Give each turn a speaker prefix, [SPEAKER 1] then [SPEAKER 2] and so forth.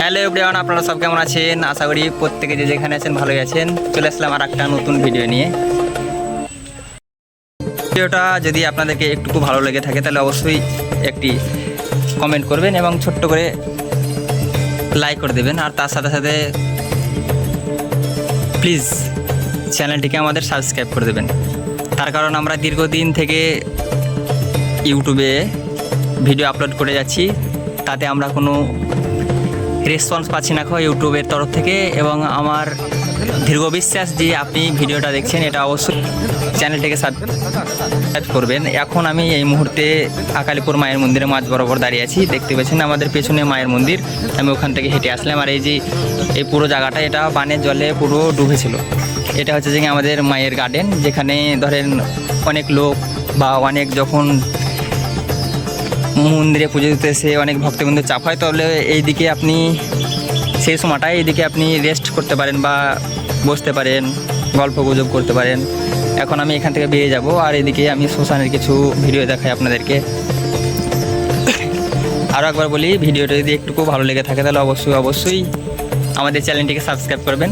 [SPEAKER 1] Hello everyone, আপনারা সব কেমন আছেন? আশা করি প্রত্যেকে যে যেখানে আছেন ভালোই আছেন। চলে আসলাম আর একটা নতুন ভিডিও নিয়ে। ভিডিওটা যদি আপনাদেরকে একটু ভালো লেগে থাকে তাহলে অবশ্যই একটি কমেন্ট করবেন এবং ছোট্ট করে লাইক করে দেবেন। আর তার সাথে সাথে প্লিজ চ্যানেলটিকে আমাদের সাবস্ক্রাইব করে দেবেন। তার কারণ আমরা দীর্ঘদিন থেকে ইউটিউবে ভিডিও আপলোড করে যাচ্ছি, তাতে আমরা কোনো রেসপন্স পাচ্ছি না ইউটিউবের তরফ থেকে। এবং আমার দীর্ঘ বিশ্বাস যে আপনি ভিডিওটা দেখছেন, এটা অবশ্যই চ্যানেলটিকে সাবস্ক্রাইব করবেন। এখন আমি এই মুহূর্তে আকালিপুর মায়ের মন্দিরে মাঝ বরাবর দাঁড়িয়ে আছি। দেখতে পাচ্ছেন আমাদের পেছনে মায়ের মন্দির। আমি ওখান থেকে হেঁটে আসলাম। আর এই যে এই পুরো জায়গাটা, এটা বানের জলে পুরো ডুবেছিল। এটা হচ্ছে যে আমাদের মায়ের গার্ডেন, যেখানে ধরেন অনেক লোক বা অনেক যখন মন্দিরে পুজো দিতে এসে অনেক ভক্তবৃন্দ চাপ হয়, তাহলে এইদিকে আপনি সেই সময়টায় এইদিকে আপনি রেস্ট করতে পারেন বা বসতে পারেন, গল্প গুজব করতে পারেন। এখন আমি এখান থেকে বেরিয়ে যাব, আর এদিকে আমি শ্মশানের কিছু ভিডিও দেখাই আপনাদেরকে। আরও একবার বলি, ভিডিওটা যদি একটু ভালো লেগে থাকে তাহলে অবশ্যই আমাদের চ্যানেলটিকে সাবস্ক্রাইব করবেন।